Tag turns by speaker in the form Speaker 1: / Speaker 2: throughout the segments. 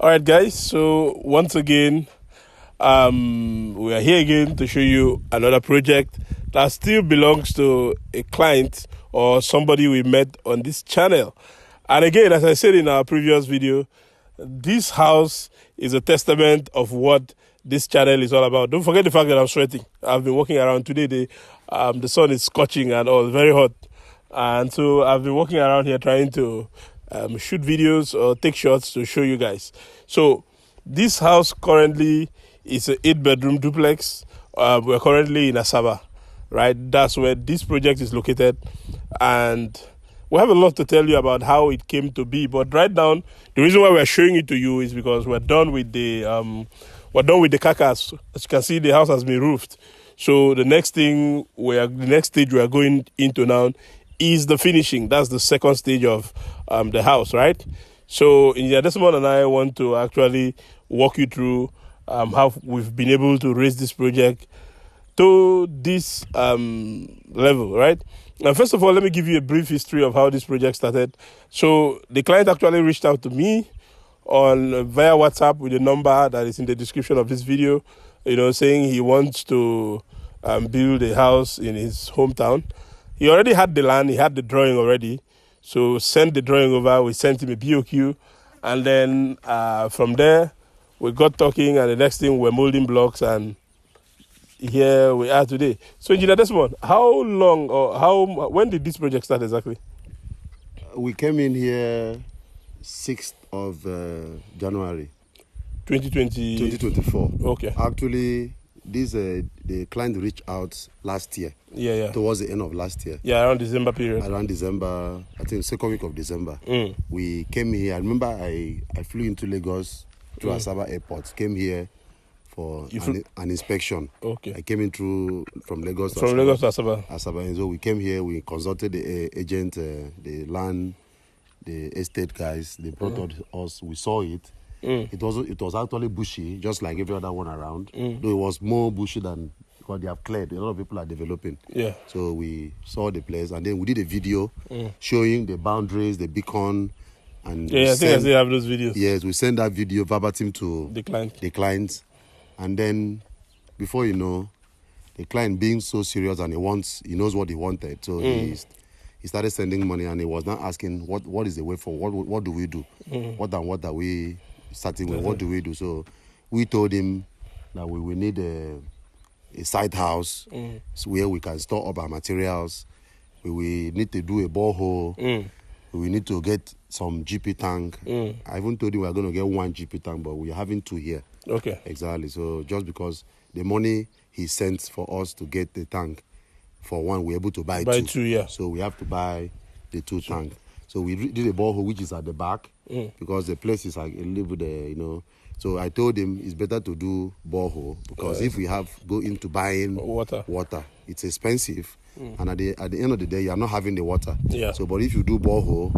Speaker 1: All right, guys. So once again, we are here again to show you another project that still belongs to a client or somebody we met on this channel. And again, as I said in our previous video, this house is a testament of what this channel is all about. Don't forget the fact that I'm sweating. I've been walking around today. The sun is scorching and all, very hot. And so I've been walking around here trying to shoot videos or take shots to show you guys. So this house currently is an 8-bedroom duplex. We're currently in Asaba, right? That's where this project is located. And we have a lot to tell you about how it came to be. But right now, the reason why we're showing it to you is because we're done with the carcass. As you can see, the house has been roofed. So the next stage we are going into now is the finishing. That's the second stage of the house, right? So Desmond and I want to actually walk you through how we've been able to raise this project to this level, right? Now, first of all, let me give you a brief history of how this project started. So the client actually reached out to me via WhatsApp with a number that is in the description of this video, saying he wants to build a house in his hometown. He already had the land, he had the drawing already. So sent the drawing over, we sent him a BOQ. And then from there, we got talking, and the next thing we're molding blocks, and here we are today. So Engineer Desmond, when did this project start exactly?
Speaker 2: We came in here 6th of January. 2024.
Speaker 1: Okay.
Speaker 2: Actually, the client reached out last year.
Speaker 1: Yeah.
Speaker 2: Towards the end of last year.
Speaker 1: Yeah, around December period.
Speaker 2: Around December, I think second week of December. We came here. I remember I flew into Lagos to Asaba Airport. Came here for an inspection.
Speaker 1: Okay.
Speaker 2: I came in from Lagos to
Speaker 1: Asaba.
Speaker 2: Asaba. And so we came here. We consulted the agent, the land, the estate guys. They brought us. We saw it. It was actually bushy, just like every other one around. Though it was more bushy than what they have cleared. A lot of people are developing. Yeah. So we saw the place, and then we did a video showing the boundaries, the beacon, and
Speaker 1: I think I still have those videos.
Speaker 2: Yes, we sent that video verbatim to
Speaker 1: the client.
Speaker 2: And then before you know, the client being so serious and he knows what he wanted. So he started sending money, and he was not asking what is the way forward, what do we do? What are we starting with? What do we do? So we told him that we will need a side house where we can store up our materials. We need to do a borehole. We need to get some GP tank. I even told him we are going to get one GP tank, but we are having 2 here.
Speaker 1: Okay.
Speaker 2: Exactly. So just because the money he sent for us to get the tank, for one, we're able to buy two.
Speaker 1: Yeah.
Speaker 2: So we have to buy the 2 tank. So we did a borehole, which is at the back, because the place is like a little bit, So I told him it's better to do borehole, because if we go into buying water, it's expensive, and at the end of the day, you are not having the water.
Speaker 1: Yeah.
Speaker 2: So, but if you do borehole,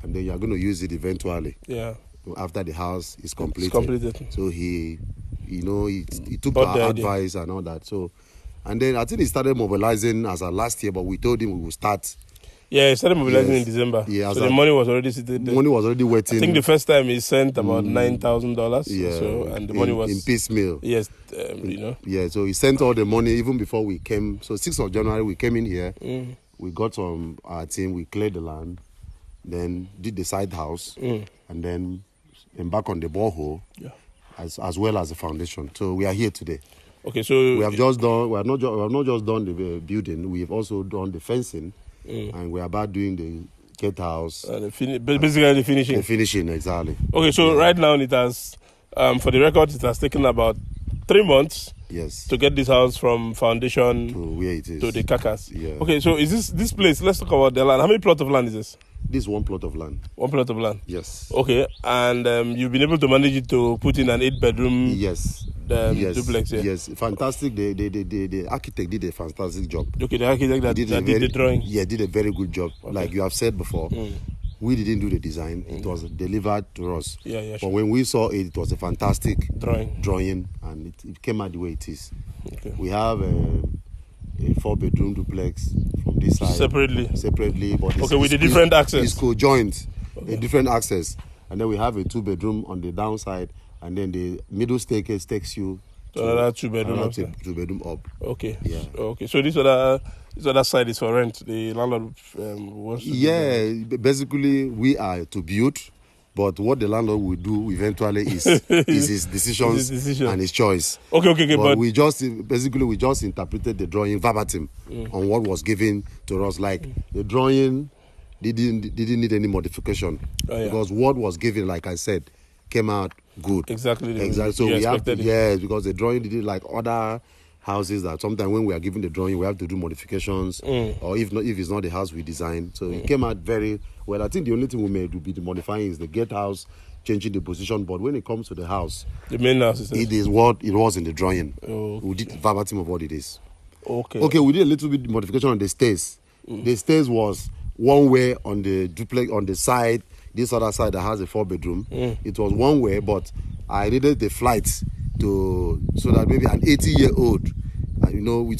Speaker 2: and then you are going to use it eventually. Yeah. After the house is completed. So he took our advice and all that. So, and then I think he started mobilizing as of last year, but we told him we will start.
Speaker 1: Yeah, he started mobilizing in December. Yeah, so the money was already sitting there.
Speaker 2: Money was already waiting.
Speaker 1: I think the first time he sent about $9,000. Yeah, so, and the money was
Speaker 2: in piecemeal.
Speaker 1: Yes,
Speaker 2: Yeah, so he sent all the money even before we came. So 6th of January we came in here. We got from our team. We cleared the land, then did the side house, and then embark on the borehole, as well as the foundation. So we are here today.
Speaker 1: Okay, so
Speaker 2: we have just done. We have not just done the building. We have also done the fencing. And we're about doing the gatehouse.
Speaker 1: Basically the finishing.
Speaker 2: The finishing, exactly.
Speaker 1: Okay, so right now it has, for the record, it has taken about 3 months to get this house from foundation
Speaker 2: to where it is.
Speaker 1: To the carcass.
Speaker 2: Yeah.
Speaker 1: Okay, so is this place, let's talk about the land. How many plots of land is this?
Speaker 2: This is 1 plot of land.
Speaker 1: 1 plot of land?
Speaker 2: Yes.
Speaker 1: Okay, and you've been able to manage it to put in an 8-bedroom duplex here?
Speaker 2: Yes, fantastic. The architect did a fantastic job.
Speaker 1: Okay, the architect that did the drawing?
Speaker 2: Yeah, did a very good job. Okay. Like you have said before, we didn't do the design. It was delivered to us.
Speaker 1: Yeah,
Speaker 2: but when we saw it, it was a fantastic drawing, and it came out the way it is. Okay. We have a 4-bedroom duplex from this side.
Speaker 1: Separately,
Speaker 2: but
Speaker 1: with a different access.
Speaker 2: It's co-joint, a different access. and then we have a 2-bedroom on the downside, and then the middle staircase takes you
Speaker 1: to another 2-bedroom up.
Speaker 2: 2-bedroom up.
Speaker 1: Okay.
Speaker 2: Yeah.
Speaker 1: Okay. So this other side is for rent. The landlord wants to.
Speaker 2: Yeah. Basically, we are to build. But what the landlord will do eventually is his decisions and his choice.
Speaker 1: Okay.
Speaker 2: But we just interpreted the drawing verbatim on what was given to us. Like the drawing didn't need any modification because what was given, like I said, came out good.
Speaker 1: Exactly.
Speaker 2: So we have to, because the drawing did it like other houses that sometimes when we are given the drawing, we have to do modifications, or if it's not the house we designed. So it came out very well. I think the only thing we may do be the modifying is the gatehouse, changing the position. But when it comes to the house,
Speaker 1: the main house,
Speaker 2: it is what it was in the drawing.
Speaker 1: Okay.
Speaker 2: We did verbatim of what it is.
Speaker 1: Okay,
Speaker 2: we did a little bit modification on the stairs. The stairs was one way on the duplex on the side. This other side that has a 4-bedroom. It was one way, but I needed the flights so that maybe an 80-year-old,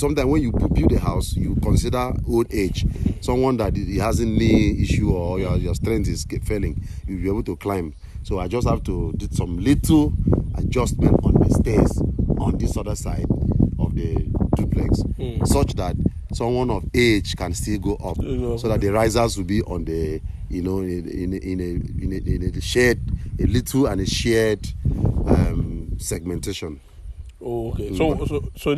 Speaker 2: sometimes when you build a house, you consider old age. Someone that has a knee issue or your strength is failing, you'll be able to climb. So I just have to do some little adjustment on the stairs on this other side of the duplex, such that someone of age can still go up, so that the risers will be on the, in a shared, a little and a shared segmentation.
Speaker 1: Okay. So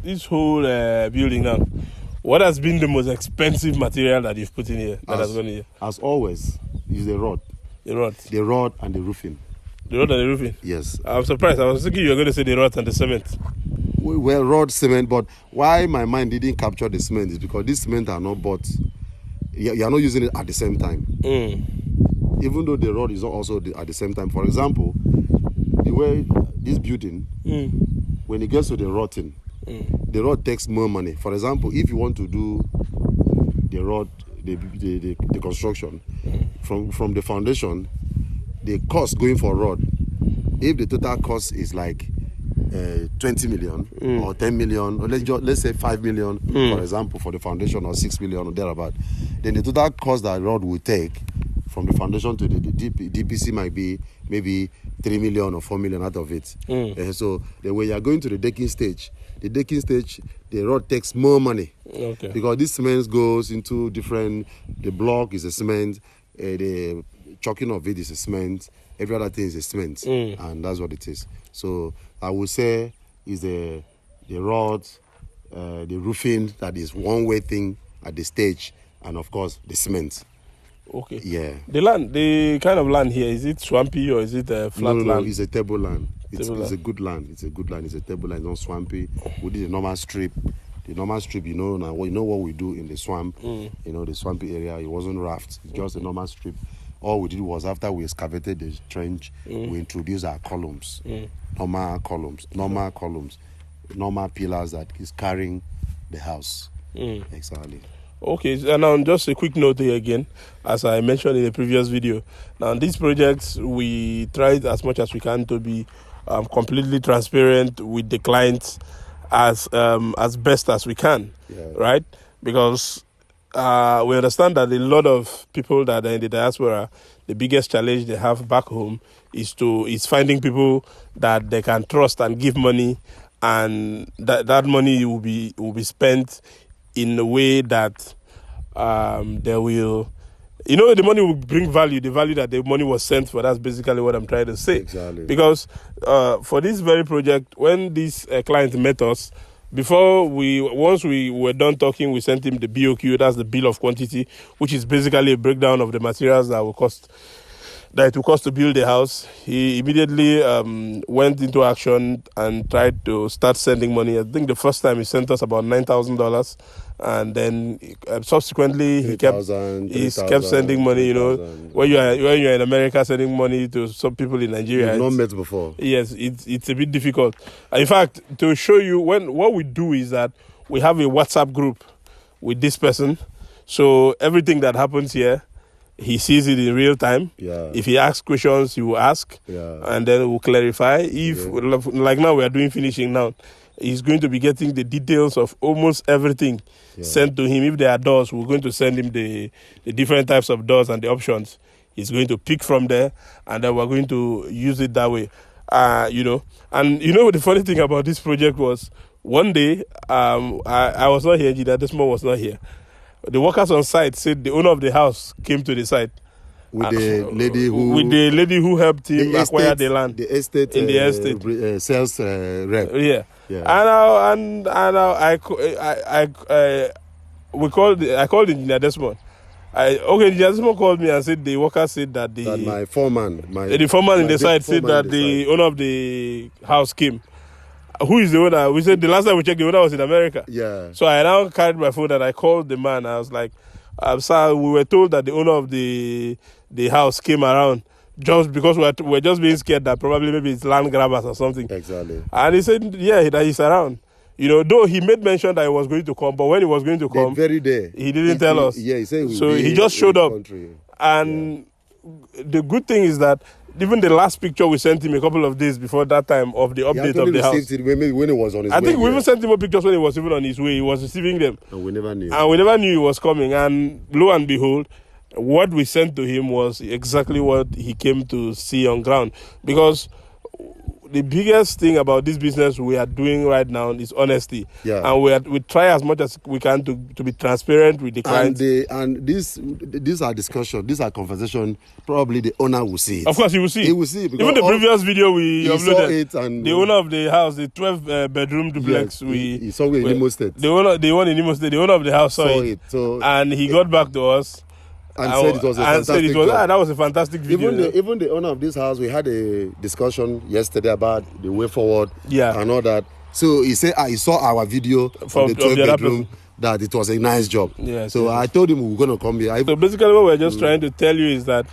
Speaker 1: this whole building now, what has been the most expensive material that you've put in here? That has gone here?
Speaker 2: As always, is the rod.
Speaker 1: The rod.
Speaker 2: The rod and the roofing.
Speaker 1: The rod and the roofing?
Speaker 2: Yes.
Speaker 1: I'm surprised. I was thinking you were going to say the rod and the cement.
Speaker 2: Well, rod, cement, but why my mind didn't capture the cement is because this cement are not bought. You are not using it at the same time. Even though the rod is not also at the same time. For example, the way this building, when it gets to the rotting, the rod takes more money. For example, if you want to do the rod, the construction, from the foundation, the cost going for rod, if the total cost is like 20 million or 10 million, or let's say 5 million, for example, for the foundation, or 6 million or thereabout, then the total cost that rod will take from the foundation to the DPC might be maybe 3 million or 4 million out of it. So then when you are going to the decking stage, the rod takes more money.
Speaker 1: Okay.
Speaker 2: Because this cement goes into different, the block is a cement, the chalking of it is a cement, every other thing is a cement, and that's what it is. So I would say is the rod, the roofing, that is one way thing at the stage, and of course the cement.
Speaker 1: Okay.
Speaker 2: Yeah.
Speaker 1: The kind of land here, is it swampy or is it a flat land?
Speaker 2: No, it's a table land. It's a good land. It's a good land. It's a table land, not swampy. We did a normal strip. The normal strip, now what we do in the swamp, the swampy area, it wasn't raft. It's just a normal strip. All we did was, after we excavated the trench, we introduced our columns. Normal columns, normal pillars that is carrying the house. Exactly.
Speaker 1: Okay, and now just a quick note here again, as I mentioned in the previous video. Now, these projects, we tried as much as we can to be completely transparent with the clients as best as we can, right? Because we understand that a lot of people that are in the diaspora, the biggest challenge they have back home is finding people that they can trust and give money, and that money will be spent in a way that they will, the money will bring value, the value that the money was sent for. That's basically what I'm trying to say.
Speaker 2: Exactly.
Speaker 1: Because for this very project, when this client met us, once we were done talking, we sent him the BOQ, that's the bill of quantity, which is basically a breakdown of the materials that it will cost to build the house. He immediately went into action and tried to start sending money. I think the first time he sent us about $9,000, and then subsequently he kept sending money. When you're in America sending money to some people in Nigeria,
Speaker 2: you've not met before.
Speaker 1: Yes, it's a bit difficult. In fact, to show you, what we do is that we have a WhatsApp group with this person. So everything that happens here, he sees it in real time.
Speaker 2: Yeah.
Speaker 1: If he asks questions, he will ask, and then we'll clarify. Like now, we are doing finishing now. He's going to be getting the details of almost everything sent to him. If there are doors, we're going to send him the different types of doors and the options. He's going to pick from there, and then we're going to use it that way. You know, and you know the funny thing about this project was one day I was not here, Engineer Desmond was not here. The workers on site said the owner of the house came to the site
Speaker 2: with the lady who
Speaker 1: helped him acquire the land,
Speaker 2: the estate
Speaker 1: in the estate
Speaker 2: sales rep.
Speaker 1: Yeah. I called Engineer Desmond. Engineer Desmond called me and said the worker said that the
Speaker 2: foreman
Speaker 1: in the site said that the owner of the house came. Who is the owner? We said the last time we checked, the owner was in America.
Speaker 2: Yeah.
Speaker 1: So I now carried my phone and I called the man. I was like, sir, we were told that the owner of the house came around just because we're just being scared that probably maybe it's land grabbers or something.
Speaker 2: Exactly.
Speaker 1: And he said, yeah, that he's around. You know, though he made mention that he was going to come, but when he was going to come,
Speaker 2: very day,
Speaker 1: he didn't tell us.
Speaker 2: Yeah, he said
Speaker 1: so he just showed up. And the good thing is that even the last picture we sent him a couple of days before that time of the update of the house.
Speaker 2: It when he was on his way.
Speaker 1: I think we even sent him pictures when he was even on his way. He was receiving them.
Speaker 2: And we never knew.
Speaker 1: He was coming. And lo and behold, what we sent to him was exactly what he came to see on ground. Because the biggest thing about this business we are doing right now is honesty.
Speaker 2: Yeah.
Speaker 1: And we try as much as we can to be transparent with the client.
Speaker 2: And these are discussion, these are conversation. Probably the owner will see it.
Speaker 1: Of course, he will see.
Speaker 2: He will see it.
Speaker 1: Even the previous video we uploaded,
Speaker 2: saw it, and
Speaker 1: the owner of the house, the 12 bedroom duplex,
Speaker 2: he saw it in Imo State.
Speaker 1: The one in Imo State, the owner of the house saw it. And he got back to us.
Speaker 2: And said it was a fantastic job.
Speaker 1: That was a fantastic video.
Speaker 2: Even the owner of this house, we had a discussion yesterday about the way forward and all that. So he said he saw our video from the 12 bedroom, that it was a nice job.
Speaker 1: Yeah,
Speaker 2: so I told him we were going to come here.
Speaker 1: So basically what we're just trying to tell you is that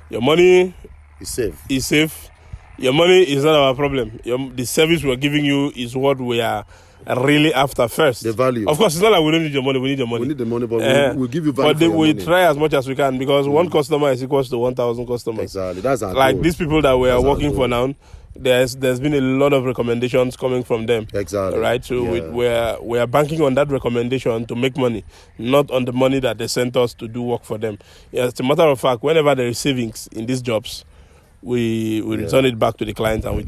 Speaker 1: your money
Speaker 2: is safe.
Speaker 1: Your money is not our problem. The service we're giving you is what we are really after first.
Speaker 2: The value.
Speaker 1: Of course, it's not like we don't need your money. We need your money.
Speaker 2: We need the money, but we'll give you value.
Speaker 1: But we try as much as we can, because one customer is equals to 1,000 customers.
Speaker 2: Exactly. That's our
Speaker 1: like
Speaker 2: goal.
Speaker 1: These people that we are working for now. There's been a lot of recommendations coming from them.
Speaker 2: Exactly.
Speaker 1: Right. So we are banking on that recommendation to make money, not on the money that they sent us to do work for them. Yeah, as a matter of fact, whenever there is savings in these jobs, we return it back to the client, and we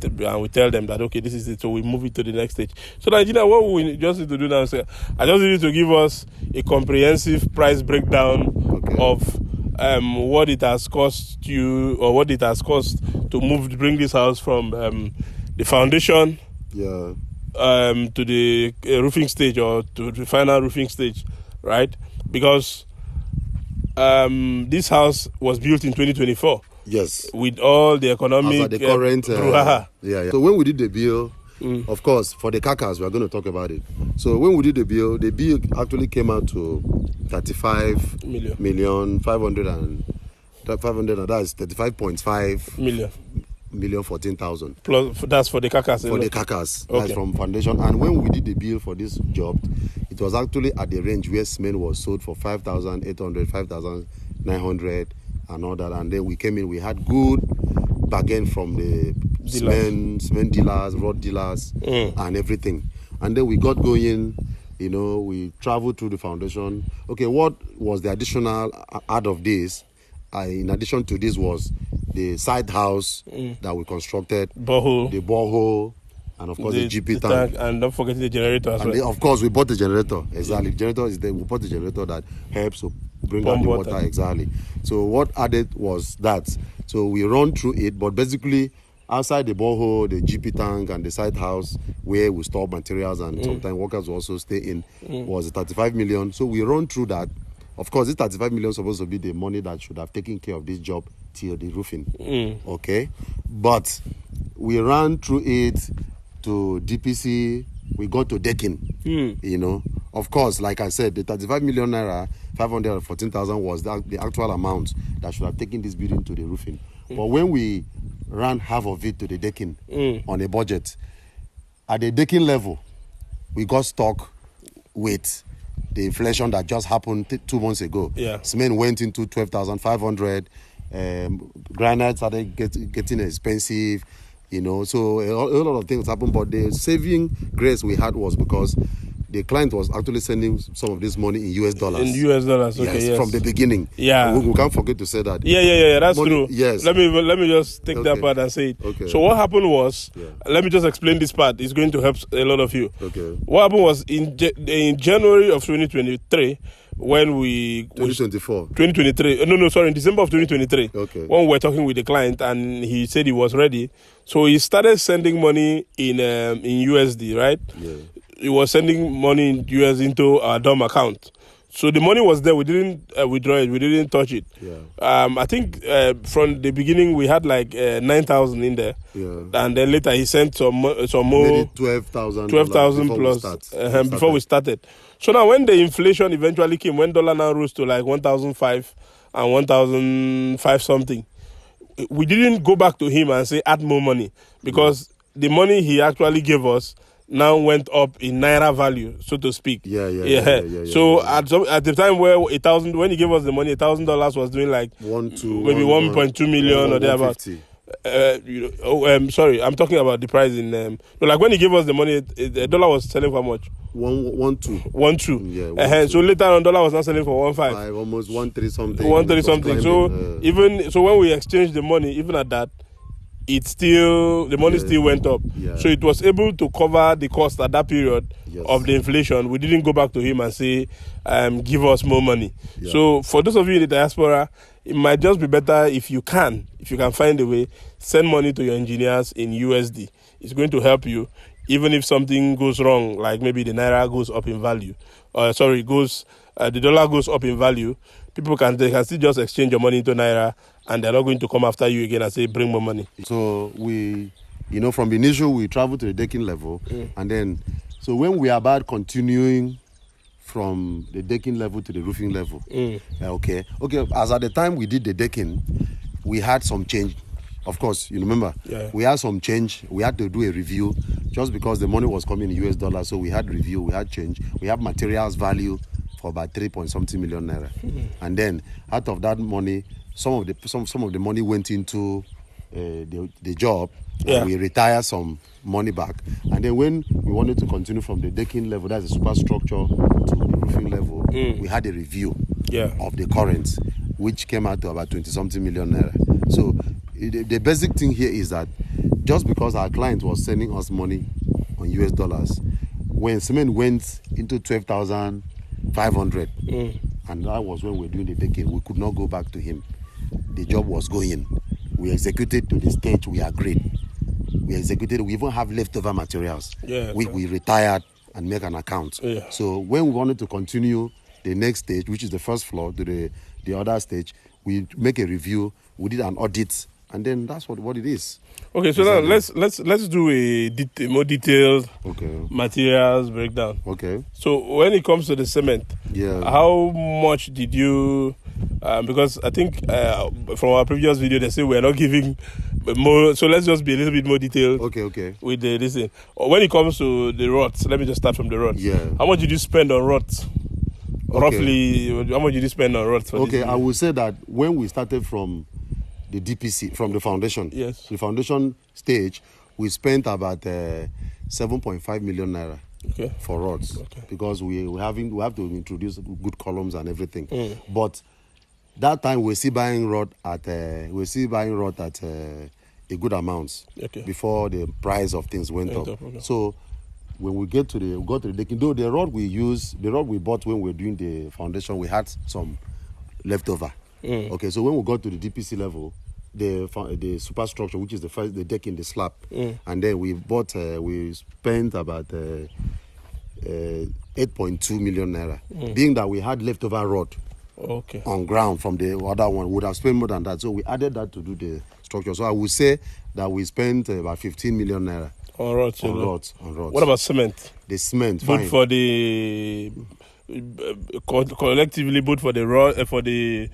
Speaker 1: tell them that, okay, this is it, so we move it to the next stage. So Nigeria, what we just need to do now is I just need you to give us a comprehensive price breakdown of what it has cost you, or what it has cost to bring this house from the foundation to the roofing stage, or to the final roofing stage, right? Because this house was built in 2024.
Speaker 2: Yes.
Speaker 1: With all the economic
Speaker 2: the current
Speaker 1: brouhaha.
Speaker 2: So when we did the bill, of course, for the carcass, we are going to talk about it. So when we did the bill actually came out to 35 million 500 and that is 35.5 million 14,000.
Speaker 1: Plus that's for the carcass.
Speaker 2: For the carcass.
Speaker 1: Okay.
Speaker 2: That's from foundation. And when we did the bill for this job, it was actually at the range where cement was sold for 5,800, 5,900. And all that, and then we came in. We had good bargain from the cement dealers, road dealers, and everything. And then we got going. You know, we traveled through the foundation. Okay, what was the additional out of this? In addition to this, was the side house that we constructed, the borehole, and of course the GP tank,
Speaker 1: and don't forget the generator as well.
Speaker 2: Of course, we bought the generator. Exactly, the generator is there. We bought the generator that helps to bring out the water. Exactly. So what added was that. So we run through it, but basically outside the borehole, the GP tank, and the side house where we store materials and sometimes workers will also stay in was 35 million. So we run through that. Of course, this 35 million is supposed to be the money that should have taken care of this job till the roofing. Okay, but we ran through it to DPC. We got to decking. You know, of course, like I said, the 35 million naira, 514,000 was the actual amount that should have taken this building to the roofing. But when we ran half of it to the decking on a budget, at the decking level, we got stuck with the inflation that just happened 2 months ago. Cement went into 12,500. Granite started getting expensive. You know, so a lot of things happened, but the saving grace we had was because the client was actually sending some of this money in US dollars.
Speaker 1: In US dollars, okay, yes.
Speaker 2: From the beginning.
Speaker 1: Yeah.
Speaker 2: We can't forget to say that.
Speaker 1: Yeah, that's
Speaker 2: money,
Speaker 1: true.
Speaker 2: Yes.
Speaker 1: Let me just take that part and say it.
Speaker 2: Okay.
Speaker 1: So what happened was, let me just explain this part. It's going to help a lot of you.
Speaker 2: Okay.
Speaker 1: What happened was in January of 2023, when we
Speaker 2: 2024.
Speaker 1: 2023. No, sorry, in December of 2023.
Speaker 2: Okay.
Speaker 1: When we were talking with the client and he said he was ready, so he started sending money in USD, right?
Speaker 2: Yeah.
Speaker 1: He was sending money in US into our DOM account. So the money was there. We didn't withdraw it. We didn't touch it.
Speaker 2: Yeah.
Speaker 1: I think from the beginning we had like 9,000 in there.
Speaker 2: Yeah.
Speaker 1: And then later he sent some more.
Speaker 2: Maybe 12,000.
Speaker 1: 12,000 plus before we started. So now when the inflation eventually came, when dollar now rose to like 1,005 and 1,005 something, we didn't go back to him and say add more money, because the money he actually gave us now went up in naira value, so to speak.
Speaker 2: Yeah.
Speaker 1: So at the time where when he gave us the money, $1,000 was doing like maybe 1.2 million or thereabouts. Sorry, I'm talking about the price in. Like when he gave us the money, the dollar was selling for how much?
Speaker 2: 1.2.
Speaker 1: Yeah. So later on, dollar was not selling for 1.5.
Speaker 2: Almost 1.3 something.
Speaker 1: 1.3 something. So when we exchanged the money, even at that, the money still went up.
Speaker 2: Yeah.
Speaker 1: So it was able to cover the cost at that period of the inflation. We didn't go back to him and say, give us more money.
Speaker 2: Yeah.
Speaker 1: So for those of you in the diaspora, it might just be better if you can find a way, send money to your engineers in USD. It's going to help you, even if something goes wrong, like maybe the naira goes up in value. The dollar goes up in value. They can still just exchange your money into naira, and they're not going to come after you again and say, bring more money.
Speaker 2: So from the initial, we travel to the decking level, and then, so when we are about continuing from the decking level to the roofing level, okay, as at the time we did the decking, we had some change. Of course, you remember, we had some change. We had to do a review, just because the money was coming in US dollars. So we had review, we had change. We have materials value for about 3-point-something million naira. And then out of that money, some of the money went into the job. And we retired some money back. And then when we wanted to continue from the decking level, that's the superstructure, to the roofing level, we had a review of the currents, which came out to about 20-something million naira. So the basic thing here is that just because our client was sending us money on US dollars, when cement went into 12,500, and that was when we were doing the decking, we could not go back to him. The job was going. We executed to the stage we agreed. We even have leftover materials. We retired and make an account. So when we wanted to continue the next stage, which is the first floor, to the other stage, we make a review, we did an audit, and then that's what it is. Okay, so now
Speaker 1: let's do a more detailed materials breakdown.
Speaker 2: Okay.
Speaker 1: So when it comes to the cement, how much did you? Because I think from our previous video they say we're not giving more. So let's just be a little bit more detailed.
Speaker 2: Okay.
Speaker 1: With this thing. When it comes to the rods, let me just start from the rods. How much did you spend on rods? Roughly, how much did you spend on rods?
Speaker 2: I will say that when we started from the DPC, from the foundation, the foundation stage, we spent about 7.5 million naira for rods, because we have to introduce good columns and everything. But that time we still buying rod at a good amount before the price of things went up. So when we got to the decking, though the rod we bought when we were doing the foundation, we had some leftover. Okay, so when we got to the DPC level, the superstructure, which is the decking, the slab, and then we spent about 8.2 million naira, being that we had leftover rod on ground from the other one. We would have spent more than that, so we added that to do the structure. So I would say that we spent about 15 million naira on rods.
Speaker 1: What about cement?
Speaker 2: The cement,
Speaker 1: both for the collectively, both for the rod, for the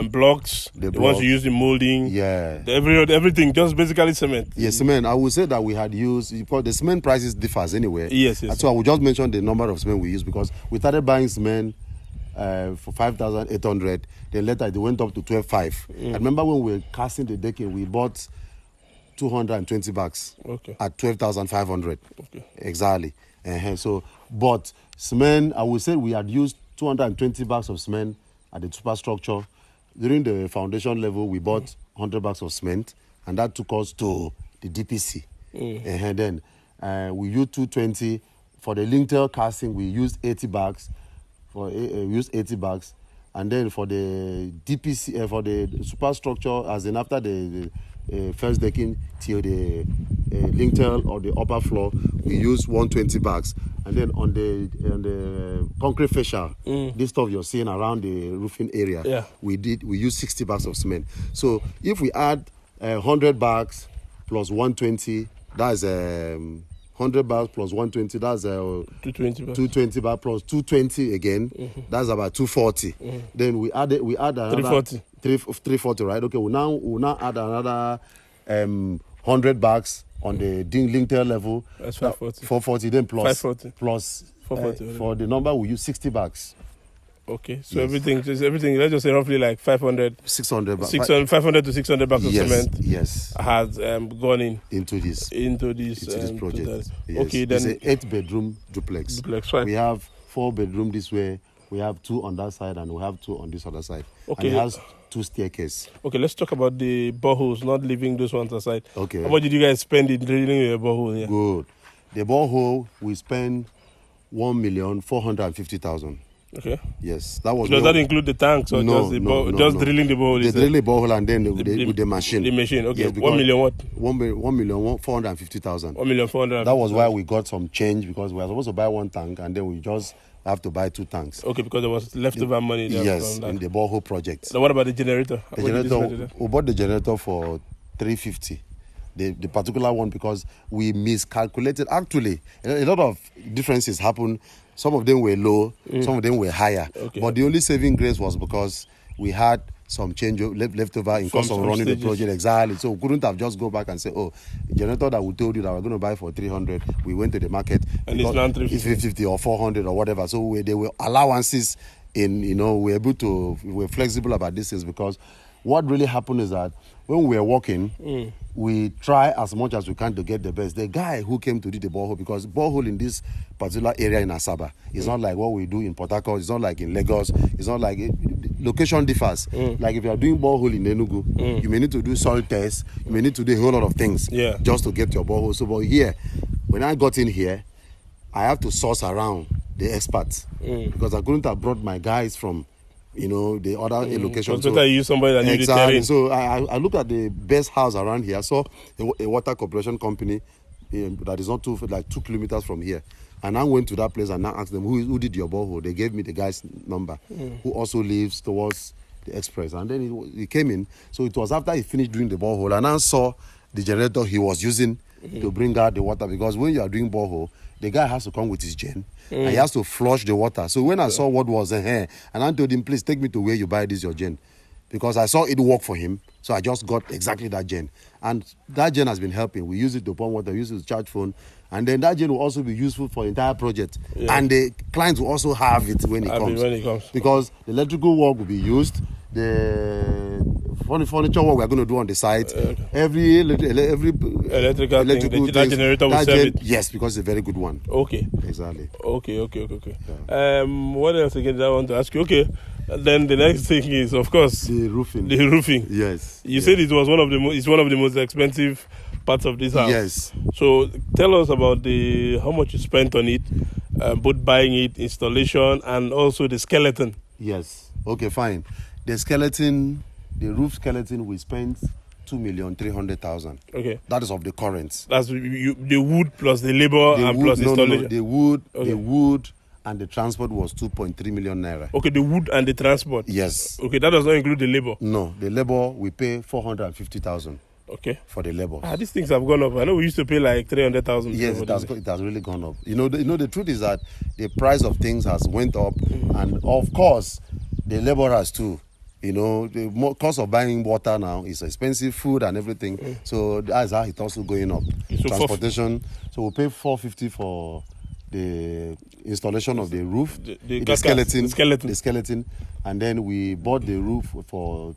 Speaker 1: blocks, the ones you use in molding, everything, just basically cement.
Speaker 2: Cement. I would say that we had used, because the cement prices differs anyway. So I will just mention the number of cement we used, because we started buying cement for 5,800. Then later it went up to 12,500. I remember when we were casting the decking, we bought 220 bags
Speaker 1: Okay.
Speaker 2: at 12,500.
Speaker 1: Okay.
Speaker 2: Exactly. So, but cement, I would say we had used 220 bags of cement at the superstructure. During the foundation level, we bought 100 bags of cement, and that took us to the DPC. And then we used 220 for the lintel casting. We used 80 bags. We used 80 bags, and then for the DPC, for the superstructure, as in after the first decking till the lintel or the upper floor, we used 120 bags. And then on the concrete fascia, this stuff you're seeing around the roofing area, we used 60 bags of cement. So if we add 100 bags plus 120, that's 100 bags plus 120, that's
Speaker 1: 220 bags.
Speaker 2: 220 bags plus 220 again, that's about 240. Then we add another
Speaker 1: 340.
Speaker 2: 340, right? Okay, we'll now add another 100 bags on the lintel level.
Speaker 1: That's 540.
Speaker 2: 440, then plus
Speaker 1: 540.
Speaker 2: Plus
Speaker 1: 440.
Speaker 2: For the number we use 60 bags.
Speaker 1: Okay, so everything, let's just say roughly like 500,
Speaker 2: 600 bags.
Speaker 1: 500 to 600 bags of cement.
Speaker 2: Yes.
Speaker 1: Has gone
Speaker 2: into this project.
Speaker 1: Yes. Okay, then
Speaker 2: it's an 8-bedroom duplex.
Speaker 1: Right.
Speaker 2: We have 4 bedrooms this way. We have 2 on that side, and we have 2 on this other side.
Speaker 1: Okay.
Speaker 2: And it has 2 staircases.
Speaker 1: Okay, let's talk about the boreholes, not leaving those ones aside.
Speaker 2: Okay.
Speaker 1: How much did you guys spend in drilling your borehole here?
Speaker 2: Good. The borehole, we spent 1,450,000.
Speaker 1: Okay.
Speaker 2: Yes, that was.
Speaker 1: Does that include the tanks or just drilling the borehole?
Speaker 2: They drill the borehole and then with the machine.
Speaker 1: The machine, okay.
Speaker 2: Yes,
Speaker 1: 1 million what?
Speaker 2: 1,450,000.
Speaker 1: 1,450,000.
Speaker 2: That was why we got some change, because we were supposed to buy 1 tank and then we just have to buy 2 tanks.
Speaker 1: Okay, because there was leftover money there.
Speaker 2: Yes, in the borehole project.
Speaker 1: So what about the generator?
Speaker 2: We bought the generator for 350. The particular one, because we miscalculated. Actually, a lot of differences happened. Some of them were low, some of them were higher. Okay. But the only saving grace was because we had some change left over in cost of running the project. Exactly. So we couldn't have just go back and say, oh, the generator that we told you that we're going to buy for 300, we went to the market
Speaker 1: and it's now
Speaker 2: 350 or 400 or whatever. So there were allowances in, we're flexible about these things, because what really happened is that when we were working, we try as much as we can to get the best. The guy who came to do the borehole, because borehole in this particular area in Asaba is not like what we do in Port Harcourt, it's not like in Lagos, it's not like location differs. Like if you are doing borehole in Enugu, you may need to do soil tests, you may need to do a whole lot of things just to get your borehole. So, but here, when I got in here, I have to source around the experts because I couldn't have brought my guys from the other locations.
Speaker 1: So you use somebody that knew the terrain.
Speaker 2: So I looked at the best house around here. I saw a water corporation company that is not 2 kilometers from here. And I went to that place and I asked them, who did your borehole? They gave me the guy's number, who also lives towards the express. And then he came in. So it was after he finished doing the borehole, and I saw the generator he was using to bring out the water. Because when you are doing borehole, the guy has to come with his gen and he has to flush the water. So when I saw what was here, and I told him, please take me to where you buy this your gen, because I saw it work for him. So I just got exactly that gen, and that gen has been helping. We use it to pump water, use it to charge phone, and then that gen will also be useful for the entire project. And the clients will also have it when it comes, because the electrical work will be used. The furniture work we're going to do on the site, every electrical
Speaker 1: thing, that generator will serve it.
Speaker 2: Yes, because it's a very good one.
Speaker 1: Okay.
Speaker 2: Exactly.
Speaker 1: Okay. Yeah. What else again did I want to ask you? Okay. Then the next thing is, of course,
Speaker 2: the roofing.
Speaker 1: The roofing.
Speaker 2: Yes.
Speaker 1: You said it was one of the most expensive parts of this house.
Speaker 2: Yes.
Speaker 1: So tell us about how much you spent on it, both buying it, installation, and also the skeleton.
Speaker 2: Yes. Okay, fine. The roof skeleton, we spent 2,300,000.
Speaker 1: Okay.
Speaker 2: That is of the currents.
Speaker 1: That's the wood plus the labor plus installation.
Speaker 2: The wood and the transport was 2.3 million naira.
Speaker 1: Okay, the wood and the transport.
Speaker 2: Yes.
Speaker 1: Okay, that does not include the labor.
Speaker 2: No, the labor we pay 450,000.
Speaker 1: Okay.
Speaker 2: For the labor.
Speaker 1: These things have gone up. I know we used to pay like 300,000.
Speaker 2: Yes, it has really gone up. The truth is that the price of things has went up, and of course, the laborers too. The cost of buying water now is expensive, food and everything. So that's how it's also going up. So transportation. So we pay 450 for the installation of the roof, the skeleton, and then we bought the roof for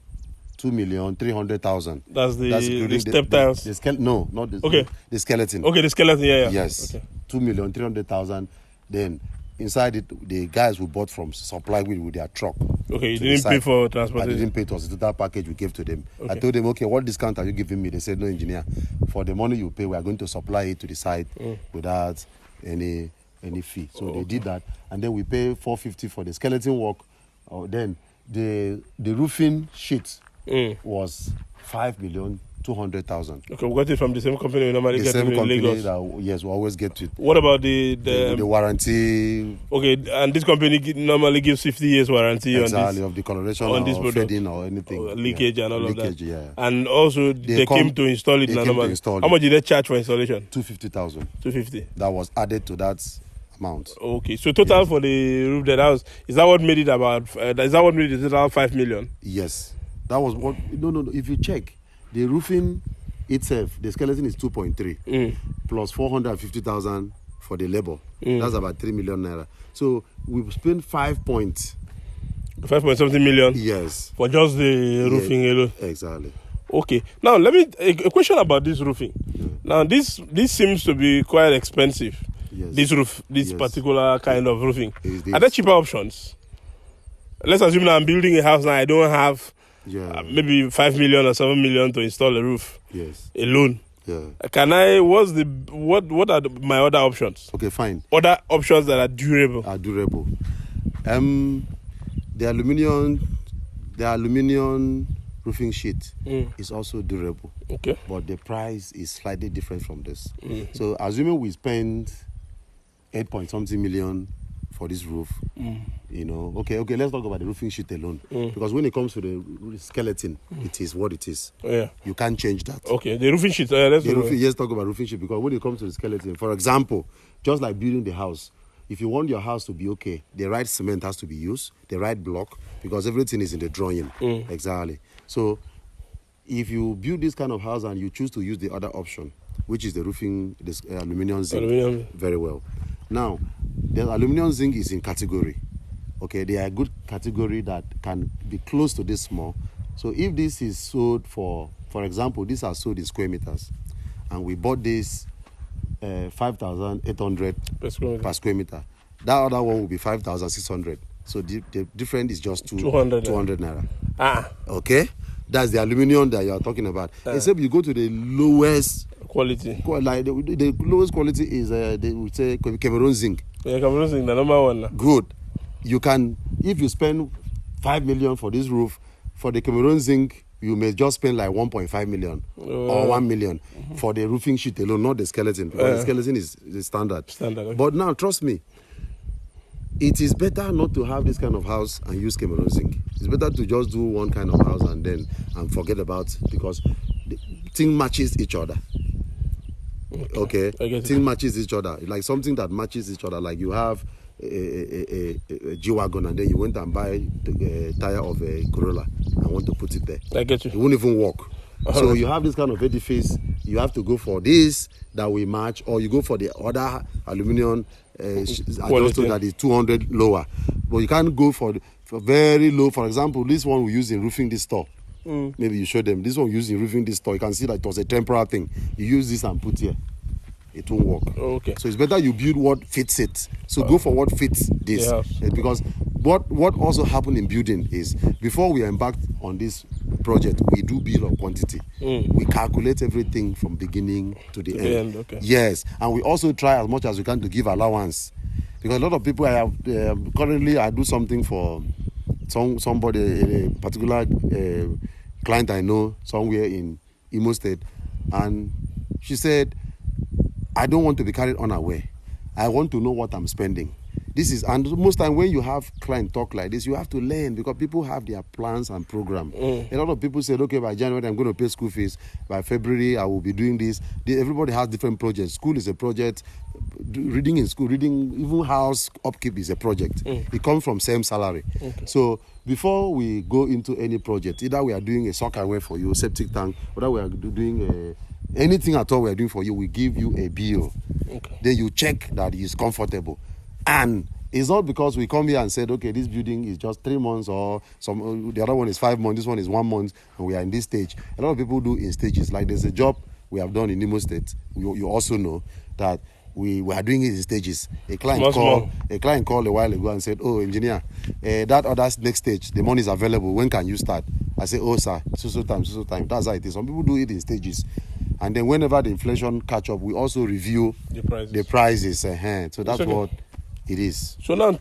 Speaker 2: 2,300,000.
Speaker 1: That's the
Speaker 2: including
Speaker 1: step tiles.
Speaker 2: No, not the
Speaker 1: Okay.
Speaker 2: the skeleton.
Speaker 1: Okay, the skeleton. Yeah.
Speaker 2: Yes.
Speaker 1: Okay.
Speaker 2: 2,300,000. Then inside it, the guys who bought from supply with their truck.
Speaker 1: Okay, you
Speaker 2: to the
Speaker 1: didn't pay
Speaker 2: site.
Speaker 1: for
Speaker 2: I
Speaker 1: transportation.
Speaker 2: didn't pay. It was the total package we gave to them. I
Speaker 1: Okay.
Speaker 2: told them, okay, what discount are you giving me? They said, no, engineer. For the money you pay, we are going to supply it to the site without any fee. So they did that, and then we pay 450 for the skeleton work. Then the roofing sheet was 5,200,000.
Speaker 1: Okay, we got it from the same company we normally
Speaker 2: The
Speaker 1: get
Speaker 2: same
Speaker 1: in
Speaker 2: company
Speaker 1: Lagos.
Speaker 2: that, yes, we always get it.
Speaker 1: What about
Speaker 2: The warranty.
Speaker 1: Okay, and this company normally gives 50 years warranty
Speaker 2: Exactly,
Speaker 1: on this.
Speaker 2: of the coloration
Speaker 1: on
Speaker 2: or
Speaker 1: this product.
Speaker 2: fading or anything.
Speaker 1: Leakage and all of that.
Speaker 2: Leakage, yeah.
Speaker 1: And also they
Speaker 2: come-
Speaker 1: came to install it
Speaker 2: they
Speaker 1: now
Speaker 2: came to
Speaker 1: normally.
Speaker 2: install
Speaker 1: How
Speaker 2: it.
Speaker 1: much did they charge for installation?
Speaker 2: 250,000.
Speaker 1: 250.
Speaker 2: That was added to that amount.
Speaker 1: Okay, so total for the roof that house, is that what made it about? Is that what made it total 5 million?
Speaker 2: Yes. That was what. No. If you check, the roofing itself, the skeleton is 2.3 plus 450,000 for the labor. That's about 3 million naira. So we spent 5 point.
Speaker 1: 5 point something million
Speaker 2: Yes.
Speaker 1: for just the roofing alone.
Speaker 2: Exactly.
Speaker 1: Okay, now let me a question about this roofing. Now this seems to be quite expensive.
Speaker 2: Yes.
Speaker 1: This
Speaker 2: Yes.
Speaker 1: particular kind of roofing.
Speaker 2: Is this-
Speaker 1: Are there cheaper options? Let's assume that I'm building a house now. I don't have
Speaker 2: Yeah.
Speaker 1: maybe 5 million or 7 million to install a roof
Speaker 2: Yes.
Speaker 1: alone.
Speaker 2: Yeah.
Speaker 1: Can I? What are my other options?
Speaker 2: Okay, fine.
Speaker 1: Other options that are durable.
Speaker 2: Are durable. The aluminium roofing sheet is also durable.
Speaker 1: Okay.
Speaker 2: But the price is slightly different from this. So assuming we spend 8 point something million for this roof, okay, let's talk about the roofing sheet alone. Because when it comes to the skeleton, it is what it is.
Speaker 1: Yeah.
Speaker 2: You can't change that.
Speaker 1: Okay, the roofing sheet. Let's
Speaker 2: Let's talk about roofing sheet, because when it comes to the skeleton, for example, just like building the house, if you want your house to be okay, the right cement has to be used, the right block, because everything is in the drawing. Exactly. So if you build this kind of house and you choose to use the other option, which is the roofing, this aluminium zinc, very well. Now, the aluminium zinc is in category. Okay, they are a good category that can be close to this small. So if this is sold for example, these are sold in square meters, and we bought this 5,800 per square meter. That other one will be 5,600. So the difference is just 200 naira. Okay, that's the aluminium that you are talking about. Except you go to the lowest
Speaker 1: quality.
Speaker 2: Like the lowest quality is they would say Cameroon zinc.
Speaker 1: Yeah, Cameroon zinc, the number one.
Speaker 2: Good. You can, if you spend 5 million for this roof, for the Cameroon zinc, you may just spend like 1.5 million or 1 million for the roofing sheet alone, not the skeleton, because the skeleton is the standard.
Speaker 1: Okay.
Speaker 2: But now, trust me, it is better not to have this kind of house and use Cameroon zinc. It's better to just do one kind of house and forget about it, because the thing matches each other. Okay, thing matches each other. Like something that matches each other. Like you have a G-Wagon and then you went and buy the tire of a Corolla and want to put it there.
Speaker 1: I get you.
Speaker 2: It won't even work. So you have this kind of edifice, you have to go for this that will match, or you go for the other aluminium adjuster that is 200 lower. But you can't go for very low. For example, this one we use in roofing this store. Maybe you show them. This one we use in roofing this store. You can see that it was a temporary thing. You use this and put here. It won't work.
Speaker 1: Okay.
Speaker 2: So it's better you build what fits it. So go for what fits this. Because what also happened in building is, before we embarked on this project, we do build on quantity. We calculate everything from beginning to the end.
Speaker 1: Okay.
Speaker 2: Yes, and we also try as much as we can to give allowance, because a lot of people, I have currently I do something for somebody, a particular client I know somewhere in Imo State, and she said, I don't want to be carried unaware. I want to know what I'm spending. And most time when you have client talk like this, you have to learn, because people have their plans and program. A lot of people said, okay, by January I'm going to pay school fees. By February I will be doing this. Everybody has different projects. School is a project. Reading in school, even house upkeep is a project. It comes from same salary. So before we go into any project, either we are doing a soccer wear for you, septic tank, whether we are doing anything at all we are doing for you, we give you a bill. Then you check that it's comfortable. And It's not because we come here and said, okay, this building is just 3 months or the other one is 5 months, this one is 1 month, and we are in this stage. A lot of people do in stages. Like there's a job we have done in Imo State. You also know that we are doing it in stages. A client called a while ago and said, oh, engineer, that other next stage, the money is available. When can you start? I say, oh, sir, so time. That's how it is. Some people do it in stages. And then whenever the inflation catch up, we also review the prices. So that's what it is.
Speaker 1: So now,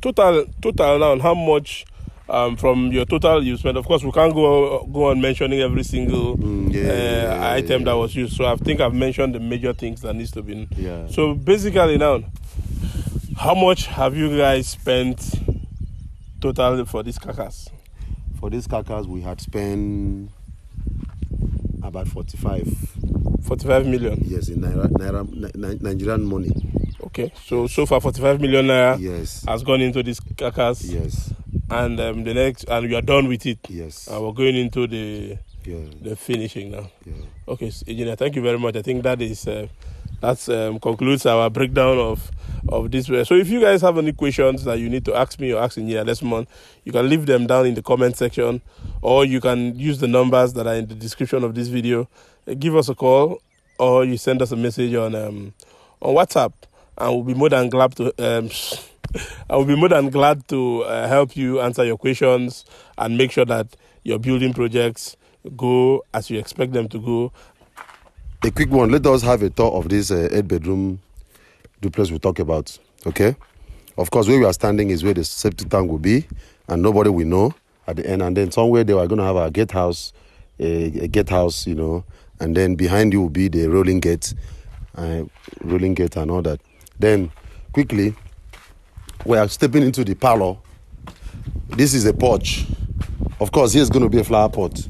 Speaker 1: total now, how much from your total you spent? Of course, we can't go on mentioning every single item that was used. So I think I've mentioned the major things that needs to be.
Speaker 2: Yeah.
Speaker 1: So basically now, how much have you guys spent total for this carcass?
Speaker 2: For this carcass, we had spent about 45
Speaker 1: million.
Speaker 2: Yes, in Nigerian money.
Speaker 1: Okay, so far 45 million naira
Speaker 2: yes
Speaker 1: has gone into this carcass.
Speaker 2: Yes.
Speaker 1: And the next, and you are done with it.
Speaker 2: Yes.
Speaker 1: We're going into the finishing now.
Speaker 2: Yeah.
Speaker 1: Okay, so, engineer, thank you very much. I think that is concludes our breakdown of this. So if you guys have any questions that you need to ask me or ask Engineer Desmond, you can leave them down in the comment section, or you can use the numbers that are in the description of this video. Give us a call, or you send us a message on WhatsApp, and we'll be more than glad to. I will be more than glad to help you answer your questions and make sure that your building projects go as you expect them to go.
Speaker 2: A quick one. Let us have a tour of this 8-bedroom duplex we talk about. Okay. Of course, where we are standing is where the septic tank will be, and nobody will know at the end. And then somewhere they are going to have a gatehouse, a gatehouse, you know. And then behind you will be the rolling gate and all that. Then quickly, we are stepping into the parlor. This is a porch. Of course, here's going to be a flower pot.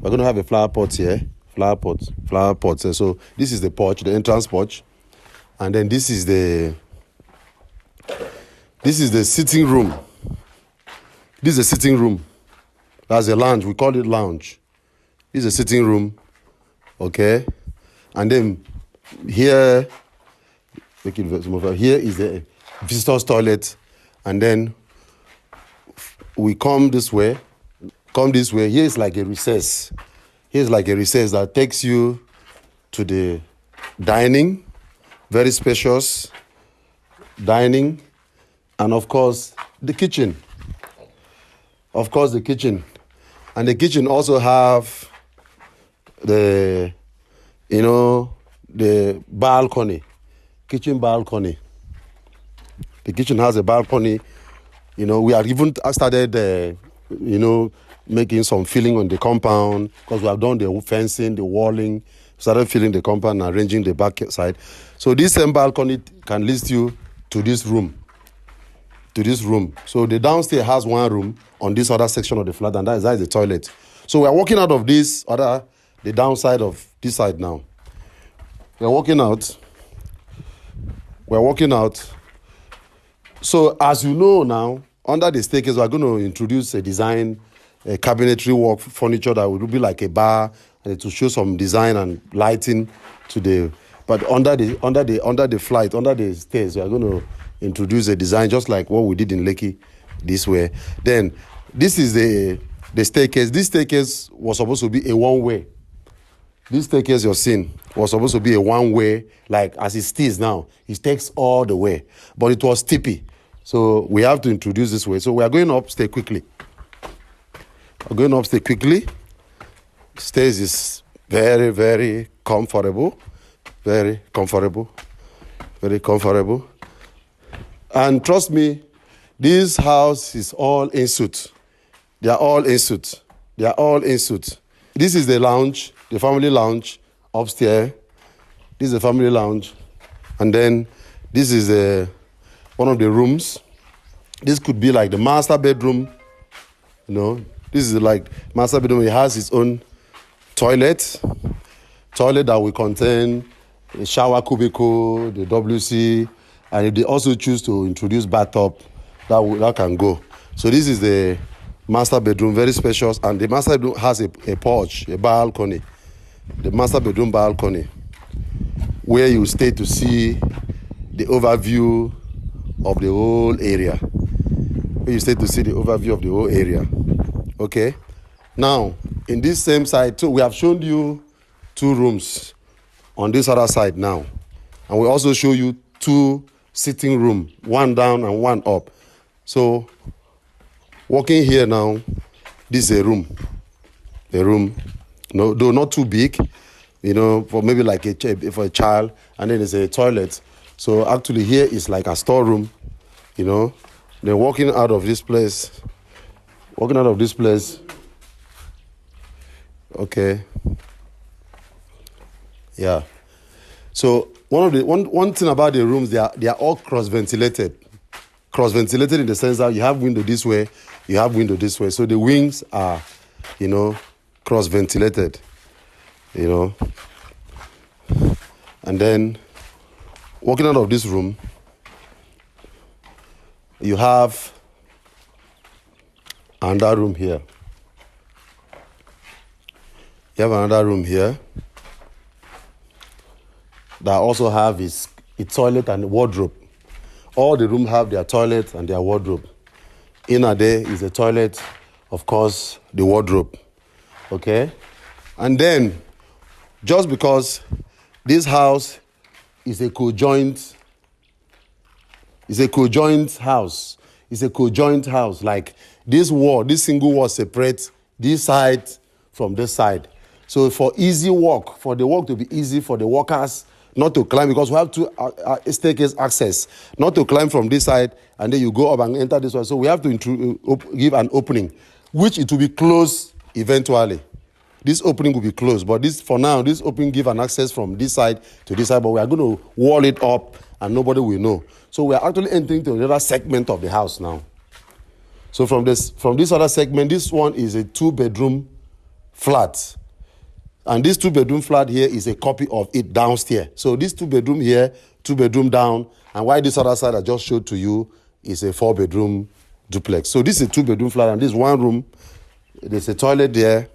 Speaker 2: We're going to have a flower pot here. Flower pot. So this is the porch, the entrance porch. And then this is the sitting room. This is a sitting room. That's a lounge. We call it lounge. This is a sitting room. Okay. And then here, here is the visitor's toilet. And then we come this way. Here is like a recess. Here's like a recess that takes you to the dining, very spacious dining, and of course the kitchen. And the kitchen also have the balcony, kitchen balcony. The kitchen has a balcony. We have even started, making some filling on the compound, because we have done the fencing, the walling, started filling the compound and arranging the back side. So this same balcony can lead you to this room. So the downstairs has one room on this other section of the flat, and that is the toilet. So we are walking out of the downside of this side now. We're walking out. So as you know now, under the staircase, we're going to introduce a design, a cabinetry work furniture that will be like a bar, and to show some design and lighting to the. But under the stairs, we are going to introduce a design just like what we did in Lekki, this way. Then this is the staircase. This staircase was supposed to be a one-way. This staircase you're seeing was supposed to be a one-way, like as it is now. It takes all the way, but it was steepy. So we have to introduce this way. So we are going upstairs quickly. Stairs is very, very comfortable. Very comfortable. And trust me, this house is all in suit. They are all in suit. This is the lounge, the family lounge upstairs. This is the family lounge. And then this is one of the rooms. This could be like the master bedroom. This is like master bedroom. It has its own toilet that will contain a shower cubicle, the WC, and if they also choose to introduce bathtub, that can go. So this is the master bedroom, very spacious, and the master bedroom has a porch, a balcony. The master bedroom balcony, where you stay to see the overview of the whole area. You stay to see the overview of the whole area. Okay. Now, in this same side too, we have shown you 2 rooms on this other side now. And we also show you 2 sitting room, 1 down and 1 up. So, walking here now, this is a room. No, though not too big, for maybe like for a child, and then there's a toilet. So actually here is like a storeroom, Then walking out of this place, okay, yeah. So one thing about the rooms, they are all cross-ventilated. Cross-ventilated in the sense that you have window this way, you have window this way. So the wings are, cross-ventilated, And then walking out of this room, you have another room here. You have another room here that also have its toilet and wardrobe. All the rooms have their toilet and their wardrobe. In a day is the toilet, of course, the wardrobe. Okay? And then, just because this house is a co-joint house. It's a co-joint house. Like this single wall separates this side from this side. So for easy walk, for the walk to be easy for the workers, not to climb, because we have 2 staircase access, not to climb from this side and then you go up and enter this one. So we have to give an opening, which it will be closed eventually. This opening will be closed, but for now, this opening give an access from this side to this side, but we are going to wall it up and nobody will know. So we are actually entering to another segment of the house now. So from this other segment, this one is a 2-bedroom flat. And this 2-bedroom flat here is a copy of it downstairs. So this 2-bedroom here, 2-bedroom down, and why this other side I just showed to you is a 4-bedroom duplex. So this is a 2-bedroom flat, and this 1 room, there's a toilet there,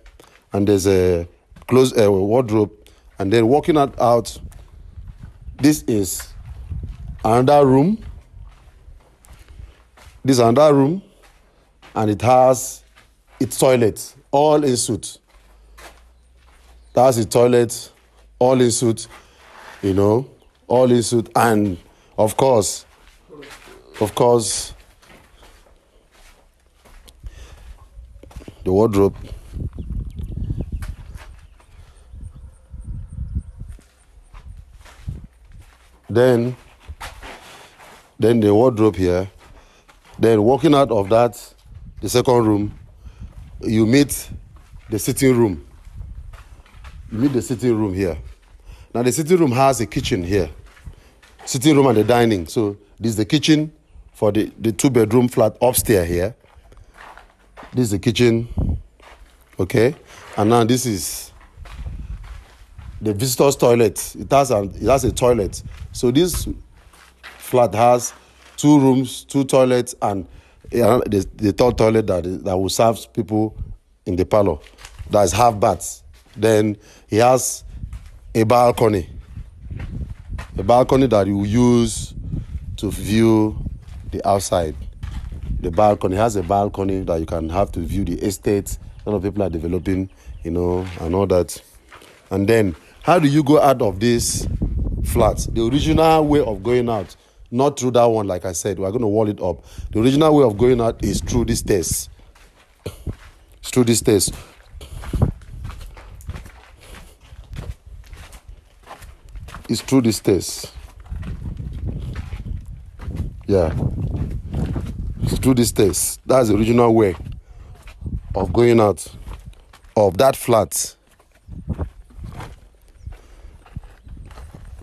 Speaker 2: and there's a closed wardrobe, and then walking out, this is another room. This is another room, and it has its toilet, all in suite. That's the toilet, all in suite, all in suite, and of course, the wardrobe. Then the wardrobe here. Then walking out of that, the second room, you meet the sitting room. You meet the sitting room here. Now the sitting room has a kitchen here. Sitting room and the dining. So this is the kitchen for the 2-bedroom flat upstairs here. This is the kitchen. Okay. And now this is the visitor's toilet. It has a toilet. So this flat has 2 rooms, 2 toilets, and the third toilet that will serve people in the parlor. That is half baths. Then he has a balcony that you use to view the outside. The balcony has a balcony that you can have to view the estate. A lot of people are developing, and all that. And then, how do you go out of this flat? The original way of going out, not through that one, like I said, we're going to wall it up. The original way of going out is through this stairs. It's through this stairs. It's through the stairs. Yeah. It's through the stairs. That's the original way of going out of that flat.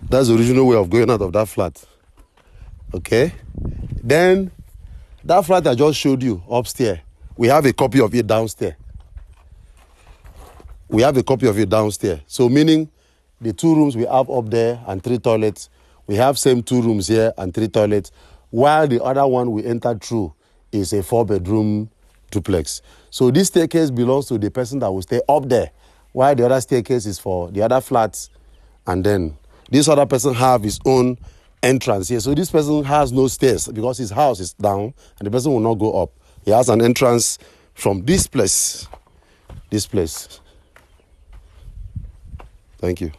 Speaker 2: That's the original way of going out of that flat. Okay? Then, that flat I just showed you upstairs, we have a copy of it downstairs. So meaning, the 2 rooms we have up there and 3 toilets, we have same 2 rooms here and 3 toilets, while the other one we entered through is a 4-bedroom duplex. So this staircase belongs to the person that will stay up there, while the other staircase is for the other flats. And then this other person have his own entrance here. So this person has no stairs because his house is down and the person will not go up. He has an entrance from this place. This place. Thank you.